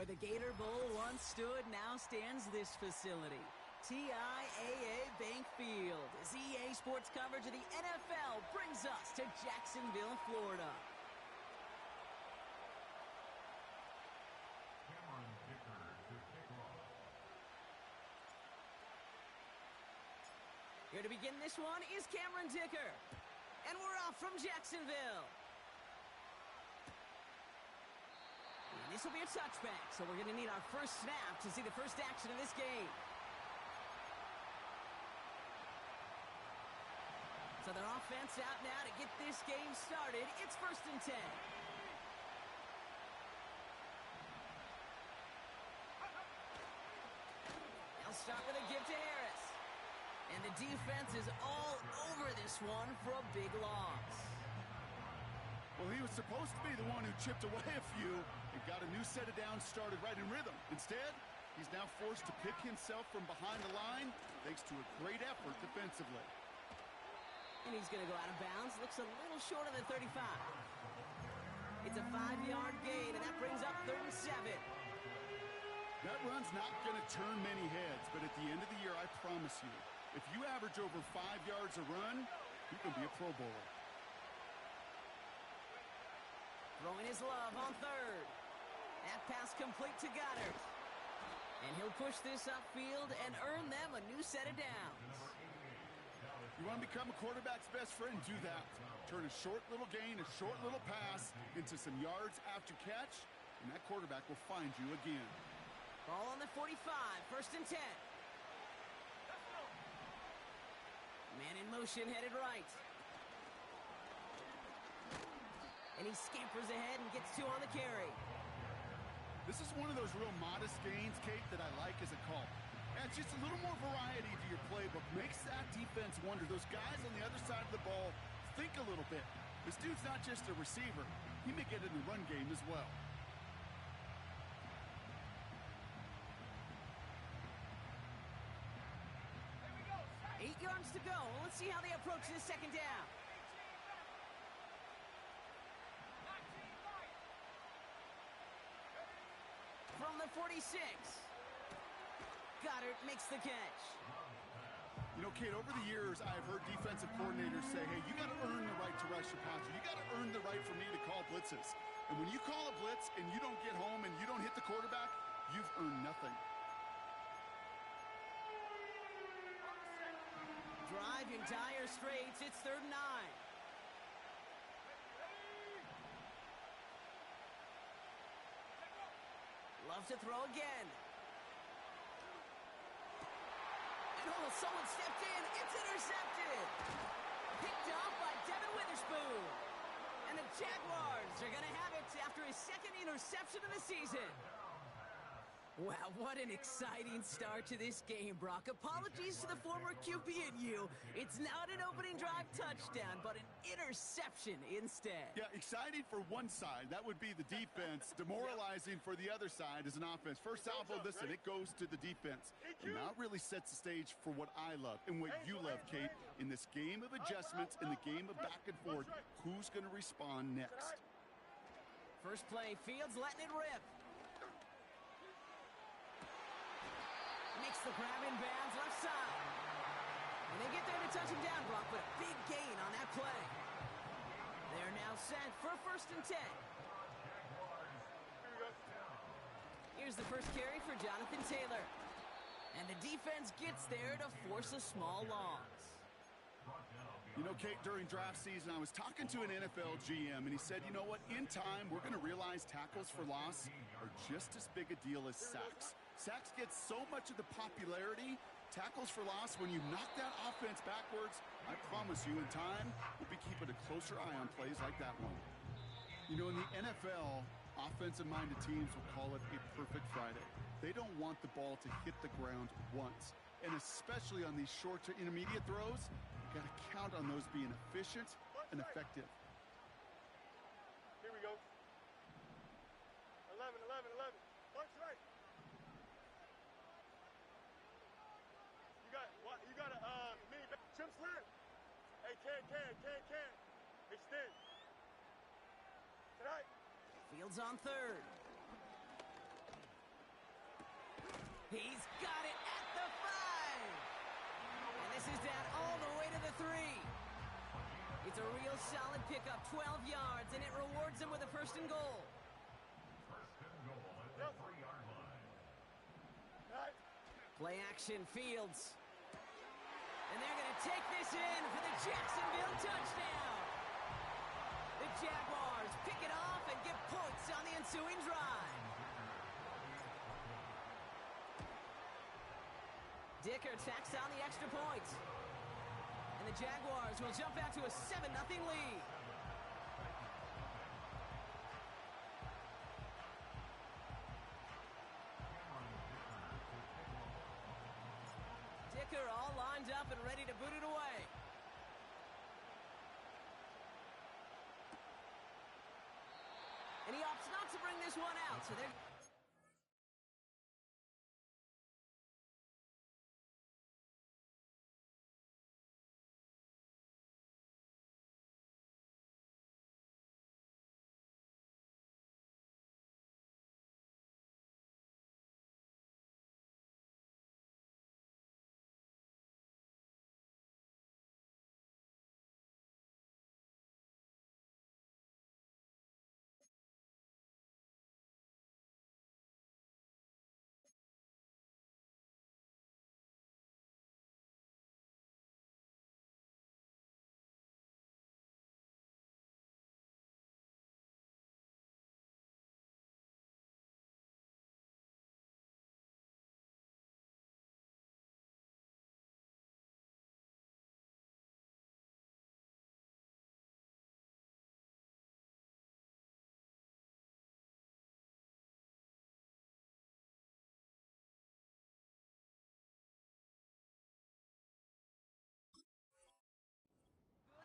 Where the Gator Bowl once stood, now stands this facility. TIAA Bank Field, as EA Sports coverage of the NFL brings us to Jacksonville, Florida. Here to begin this one is Cameron Dicker. And we're off from Jacksonville. And this will be a touchback, so we're going to need our first snap to see the first action of this game. So their offense out now to get this game started. It's 1st and 10. They'll start with a give to Harris. And the defense is all over this one for a big loss. Well, he was supposed to be the one who chipped away a few and got a new set of downs started right in rhythm. Instead, he's now forced to pick himself from behind the line thanks to a great effort defensively. And he's going to go out of bounds. Looks a little short of the 35. It's a 5-yard gain, and that brings up 3rd and 7. That run's not going to turn many heads, but at the end of the year, I promise you, if you average over 5 yards a run, you can be a Pro Bowler. Throwing his love on 3rd. That pass complete to Goddard. And he'll push this upfield and earn them a new set of downs. You want to become a quarterback's best friend? Do that. Turn a short little gain, a short little pass into some yards after catch, and that quarterback will find you again. Ball on the 45, 1st and 10. Man in motion, headed right. And he scampers ahead and gets 2 on the carry. This is one of those real modest gains, Kate, that I like as a call. Adds just a little more variety to your playbook. Makes that defense wonder. Those guys on the other side of the ball think a little bit. This dude's not just a receiver. He may get in the run game as well. Here we go. 8 yards to go. Let's see how they approach this 2nd down. From the 46. Goddard makes the catch. You know, Kate, over the years, I've heard defensive coordinators say, hey, you got to earn the right to rush your passer. You got to earn the right for me to call blitzes. And when you call a blitz and you don't get home and you don't hit the quarterback, you've earned nothing. Drive in dire straits. It's 3rd and 9. Love to throw again. And oh, someone stepped in. It's intercepted. Picked off by Devin Witherspoon. And the Jaguars are going to have it after his 2nd interception of the season. Wow, what an exciting start to this game, Brock. Apologies to the former QB and you. It's not an opening drive touchdown, but an interception instead. Yeah, exciting for one side. That would be the defense. Demoralizing for the other side as an offense. First salvo, listen, it goes to the defense. And now it really sets the stage for what I love and what you love, Kate. In this game of adjustments, in the game of back and forth, who's going to respond next? First play, Fields letting it rip. Makes the grab in bounds left side. And they get there to touch him down, Brock, but a big gain on that play. They're now set for 1st and 10. Here's the first carry for Jonathan Taylor. And the defense gets there to force a small loss. You know, Kate, during draft season, I was talking to an NFL GM, and he said, you know what, in time, we're going to realize tackles for loss are just as big a deal as sacks. Sacks get so much of the popularity. Tackles for loss, when you knock that offense backwards, I promise you, in time, we'll be keeping a closer eye on plays like that one. You know, in the NFL, offensive-minded teams will call it a perfect Friday. They don't want the ball to hit the ground once. And especially on these short to intermediate throws, you got to count on those being efficient and effective. Here we go. 11, 11, 11. Punch right. You got a mini trim slant. Hey, can. Extend. Tonight. Fields on 3rd. He's got it at the 5. And this is down all the way to the 3. It's a real solid pickup, 12 yards, and it rewards him with a first and goal. First and goal at the 3-yard line. Play action, Fields. And they're going to take this in for the Jacksonville touchdown. The Jaguars pick it off and get points on the ensuing drive. Dicker tacks on the extra point. And the Jaguars will jump out to a 7-0 lead. Dicker all lined up and ready to boot it away. And he opts not to bring this one out, so they're...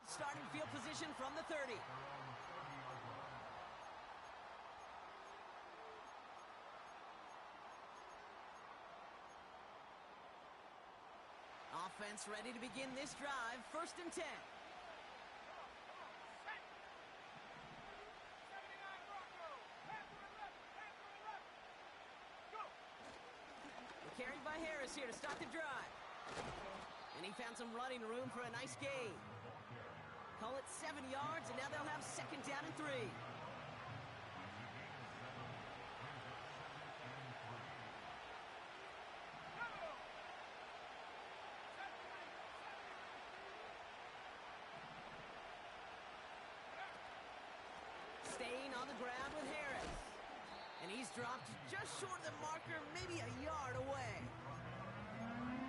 Starting field position from the 30. Offense ready to begin this drive. First and 10. Carried by Harris here to start the drive. And he found some running room for a nice gain. Call it 7 yards, and now they'll have second down and 3. Staying on the ground with Harris. And he's dropped just short of the marker, maybe a yard away.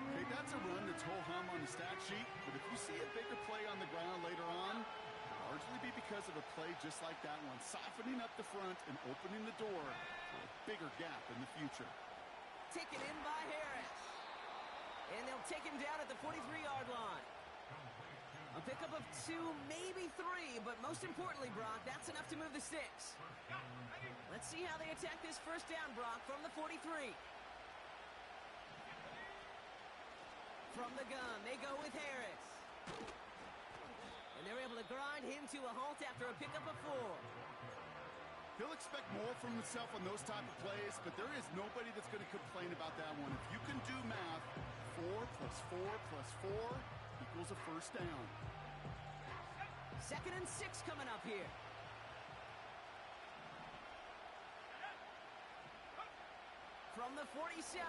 Okay, that's a run that's ho-hum on the stat sheet, but if you see a bigger play on the ground later on, it'll largely be because of a play just like that one, softening up the front and opening the door for a bigger gap in the future. Taken in by Harris. And they'll take him down at the 43-yard line. A pickup of 2, maybe 3, but most importantly, Brock, that's enough to move the sticks. Let's see how they attack this first down, Brock, from the 43. From the gun, they go with Harris. And they're able to grind him to a halt after a pickup of 4. He'll expect more from himself on those type of plays, but there is nobody that's going to complain about that one. If you can do math, 4 plus 4 plus 4 equals a first down. Second and 6 coming up here. From the 47.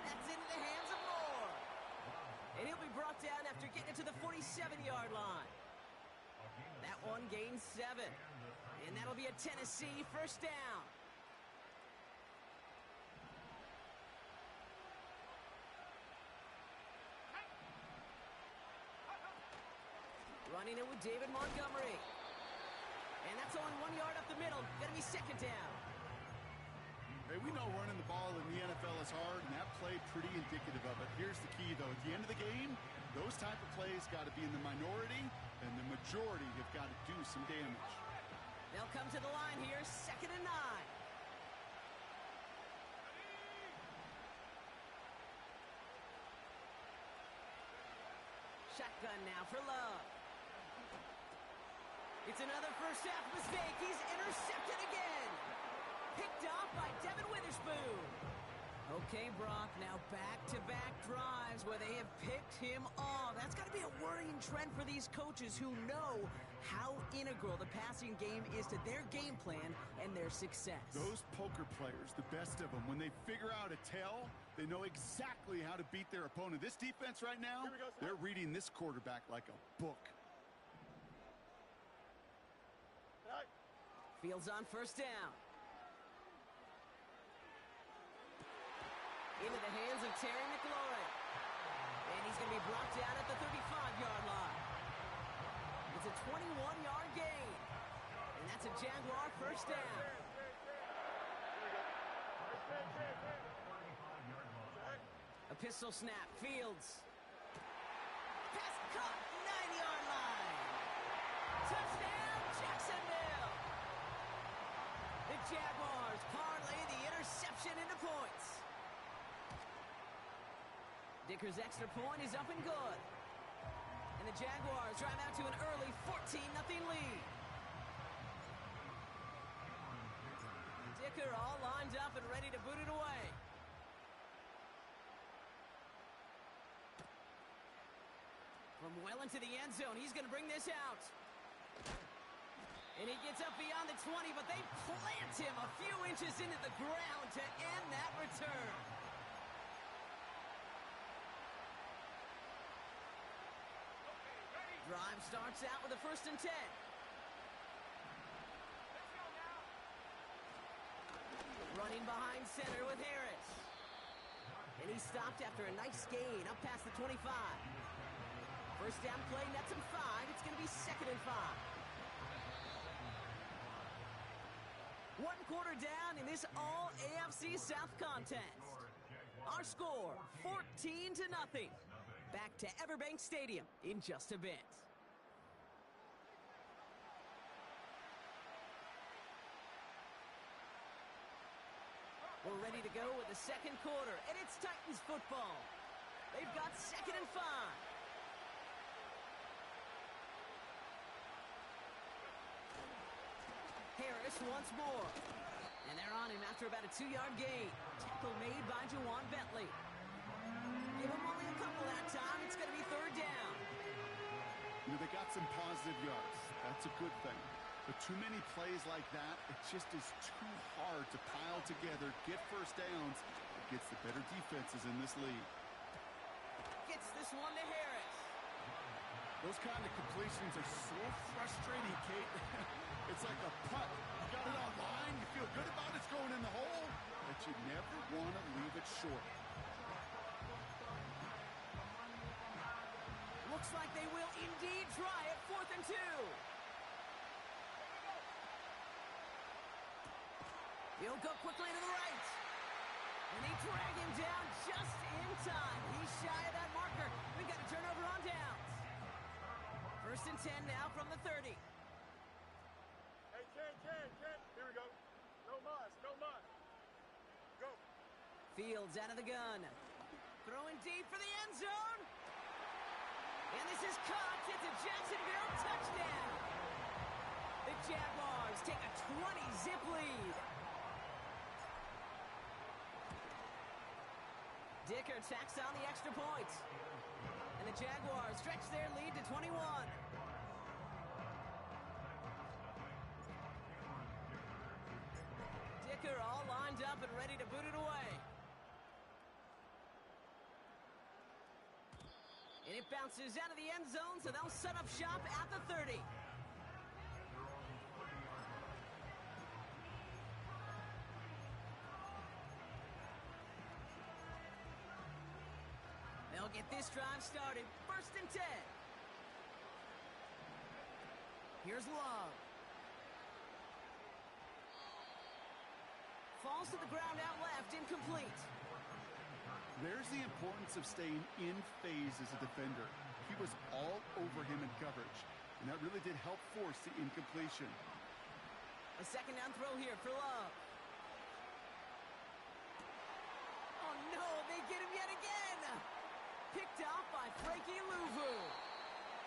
That's into the hands of Moore. And he'll be brought down after getting it to the 47-yard line. That one gains 7. And that'll be a Tennessee first down. Running it with David Montgomery. And that's only 1 yard up the middle. Gonna be second down. Hey, we know running the ball in the NFL is hard, and that play pretty indicative of it. Here's the key, though. At the end of the game, those type of plays got to be in the minority, and the majority have got to do some damage. They'll come to the line here, second and 9. Shotgun now for Love. It's another first half mistake. He's intercepted again. Picked off by Devin Witherspoon. Okay, Brock, now back-to-back drives where they have picked him off. That's got to be a worrying trend for these coaches who know how integral the passing game is to their game plan and their success. Those poker players, the best of them, when they figure out a tell, they know exactly how to beat their opponent. This defense right now, they're reading this quarterback like a book. Fields on first down. Into the hands of Terry McLaurin. And he's going to be brought down at the 35-yard line. It's a 21-yard gain. And that's a Jaguar first down. A pistol snap. Fields. Pass caught. 9-yard line. Touchdown, Jacksonville. The Jaguars parlay the interception into points. Dicker's extra point is up and good. And the Jaguars drive out to an early 14-0 lead. Dicker all lined up and ready to boot it away. From well into the end zone, he's going to bring this out. And he gets up beyond the 20, but they plant him a few inches into the ground to end that return. Drive starts out with a 1st and 10. Running behind center with Harris. And he stopped after a nice gain up past the 25. First down play, nets him 5. It's going to be 2nd and 5. 1 quarter down in this all AFC South contest. Our score, 14-0. Back to Everbank Stadium in just a bit. We're ready to go with the 2nd quarter, and it's Titans football. They've got 2nd and 5. Harris once more. And they're on him after about a 2-yard gain. Tackle made by Juwan Bentley. Give him only a couple that time. It's going to be 3rd down. You know, they got some positive yards. That's a good thing. But too many plays like that, it just is too hard to pile together, get first downs against the better defenses in this league. Gets this one to Harris. Those kind of completions are so frustrating, Kate. It's like a putt. You got it on line, you feel good about it's going in the hole, but you never want to leave it short. Looks like they will indeed try it. 4th and 2. He'll go quickly to the right. And they drag him down just in time. He's shy of that marker. We've got a turnover on downs. 1st and 10 now from the 30. Hey, Ken. Here we go. No mas. Go. Fields out of the gun. Throwing deep for the end zone. And this is caught. It's a Jacksonville touchdown. The Jaguars take a 20-zip lead. Dicker tacks on the extra point. And the Jaguars stretch their lead to 21. Dicker all lined up and ready to boot it away. And it bounces out of the end zone, so they'll set up shop at the 30. They'll get this drive started. 1st and 10. Here's Love. Falls to the ground out left, incomplete. There's the importance of staying in phase as a defender. He was all over him in coverage, and that really did help force the incompletion. A 2nd down throw here for Love. Oh no, they get him yet again. Picked off by Frankie Louvu.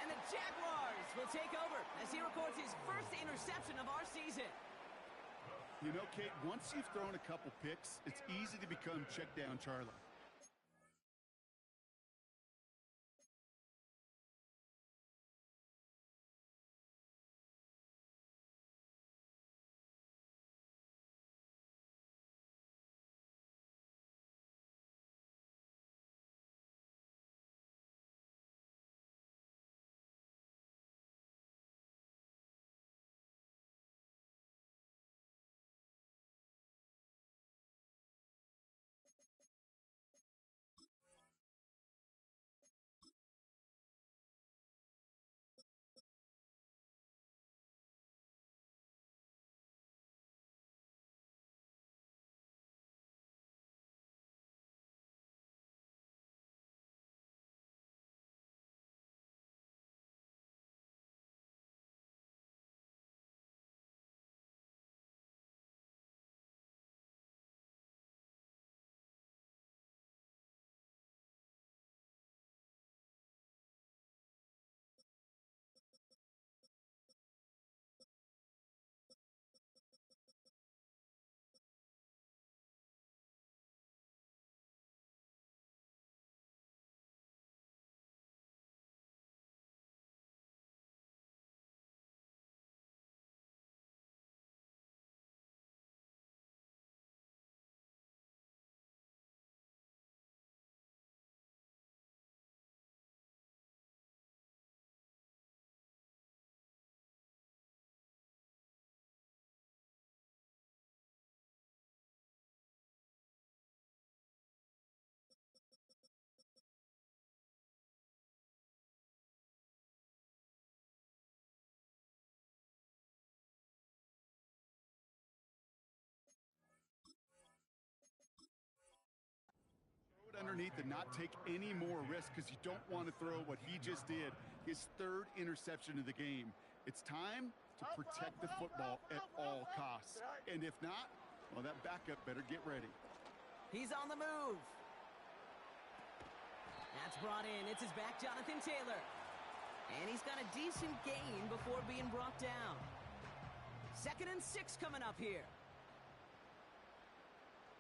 And the Jaguars will take over as he records his 1st interception of our season. You know, Kate, once you've thrown a couple picks, it's easy to become check down Charlie. Underneath and not take any more risk because you don't want to throw what he just did, his third interception of the game. It's time to protect the football at all costs. And if not, well, that backup better get ready. He's on the move. That's brought in. It's his back, Jonathan Taylor. And he's got a decent gain before being brought down. 2nd and 6 coming up here.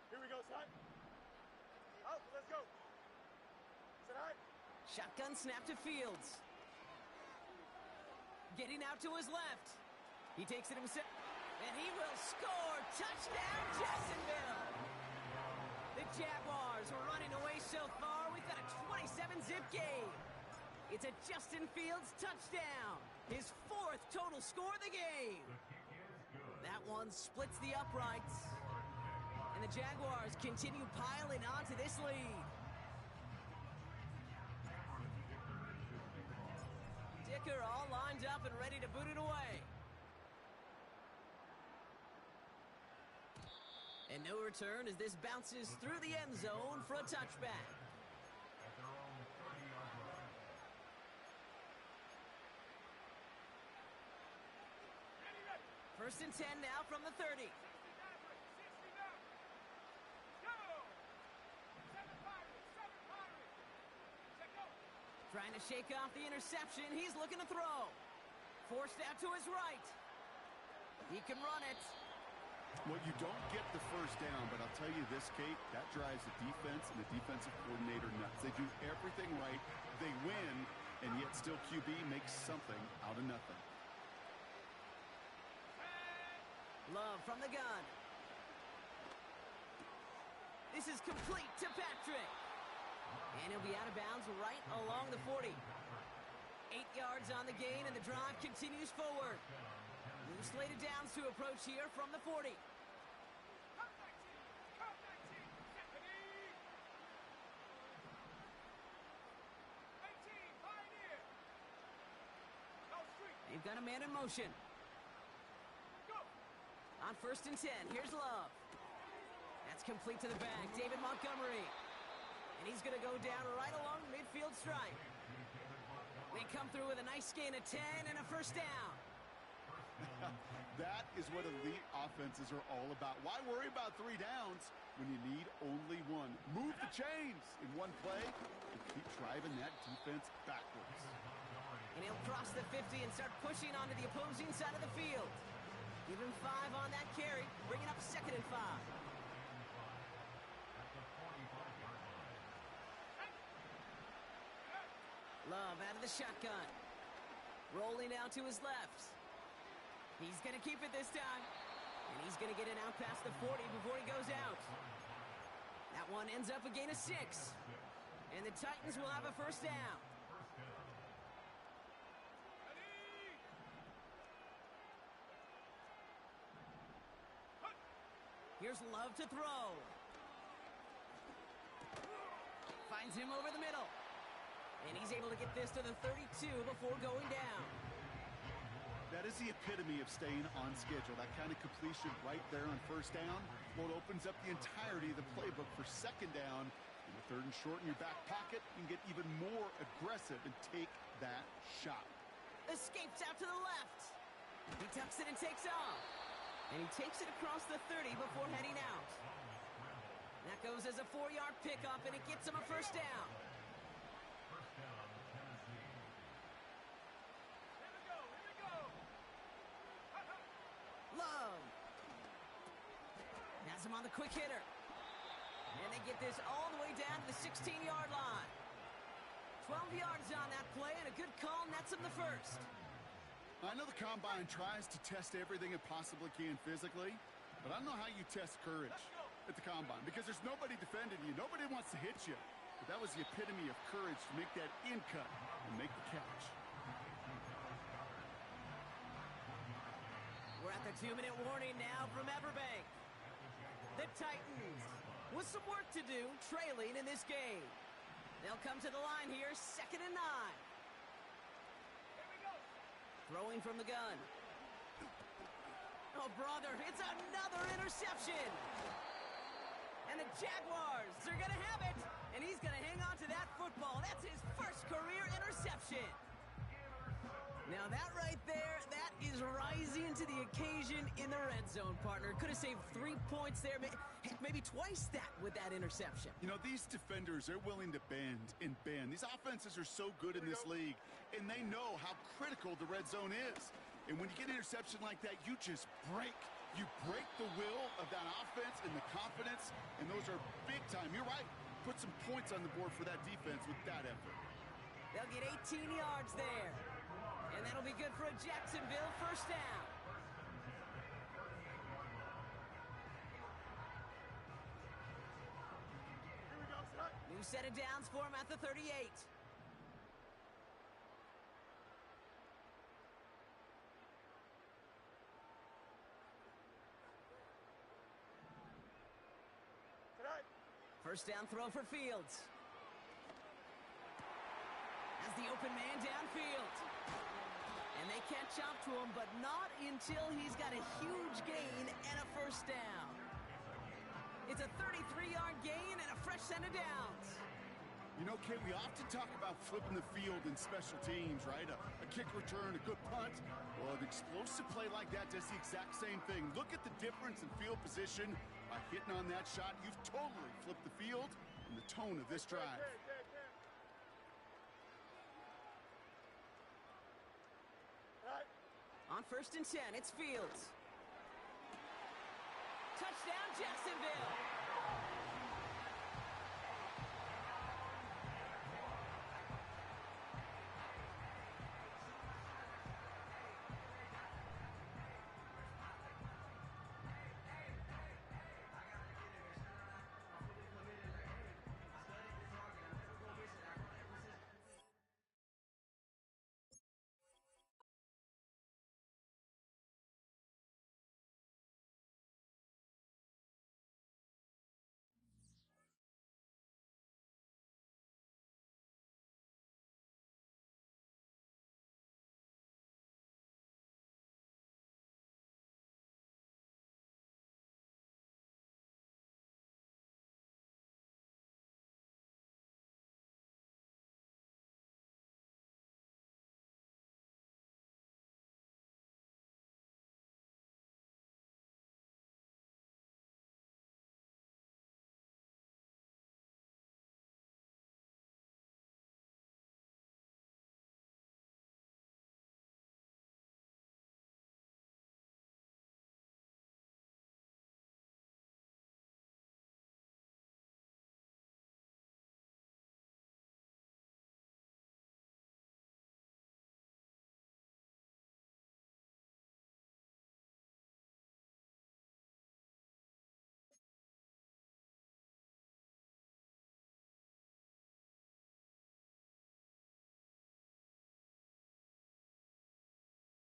Here we go, son. Out, let's go. Sit high. Shotgun snap to Fields. Getting out to his left. He takes it himself. And he will score. Touchdown, Jacksonville. The Jaguars were running away so far. We've got a 27-zip game. It's a Justin Fields touchdown. His 4th total score of the game. That one splits the uprights. And the Jaguars continue piling on to this lead. Dicker all lined up and ready to boot it away. And no return as this bounces through the end zone for a touchback. First and 10 now from the 30. Trying to shake off the interception. He's looking to throw. Forced out to his right. He can run it. Well, you don't get the first down, but I'll tell you this, Kate, that drives the defense and the defensive coordinator nuts. They do everything right. They win, and yet still QB makes something out of nothing. Love from the gun. This is complete to Patrick. And he'll be out of bounds right along the 40. 8 yards on the gain, and the drive continues forward. New slated downs to approach here from the 40. They've got a man in motion. On 1st and 10, here's Love. That's complete to the back, David Montgomery. And he's going to go down right along the midfield stripe. They come through with a nice gain of 10 and a first down. That is what elite offenses are all about. Why worry about 3 downs when you need only 1? Move the chains in one play and keep driving that defense backwards. And he'll cross the 50 and start pushing onto the opposing side of the field. Give him 5 on that carry, bringing up 2nd and 5. Love out of the shotgun. Rolling out to his left. He's going to keep it this time. And he's going to get it out past the 40 before he goes out. That one ends up a gain of 6. And the Titans will have a first down. Here's Love to throw. Finds him over the middle. And he's able to get this to the 32 before going down. That is the epitome of staying on schedule. That kind of completion right there on first down. Well, it opens up the entirety of the playbook for second down. In the 3rd and short in your back pocket, you can get even more aggressive and take that shot. Escapes out to the left. He tucks it and takes off. And he takes it across the 30 before heading out. That goes as a 4-yard pickup, and it gets him a first down. Love. Has him on the quick hitter. And they get this all the way down to the 16-yard line. 12 yards on that play, and a good call nets him the first. I know the Combine tries to test everything it possibly can physically, but I don't know how you test courage at the Combine because there's nobody defending you. Nobody wants to hit you. But that was the epitome of courage to make that in cut and make the catch. We're at the 2-minute warning now from Everbank. The Titans with some work to do, trailing in this game. They'll come to the line here, 2nd and 9. Throwing from the gun. Oh, brother, it's another interception. And the Jaguars are going to have it. And he's going to hang on to that football. That's his first career interception. Now that right there, that is rising to the occasion in the red zone, partner. Could have saved 3 points there, maybe twice that with that interception. You know, these defenders, they're willing to bend and bend. These offenses are so good in this league, and they know how critical the red zone is. And when you get an interception like that, you just break. You break the will of that offense and the confidence, and those are big time. You're right. Put some points on the board for that defense with that effort. They'll get 18 yards there. And that'll be good for a Jacksonville first down. Here we go, son. New set of downs for him at the 38. Tonight. First down throw for Fields. As the open man downfield. And they catch up to him, but not until he's got a huge gain and a first down. It's a 33-yard gain and a fresh set of downs. You know, Kate, we often talk about flipping the field in special teams, right? A kick return, a good punt. Well, an explosive play like that does the exact same thing. Look at the difference in field position. By hitting on that shot, you've totally flipped the field and the tone of this drive. On 1st and 10, it's Fields. Touchdown, Jacksonville.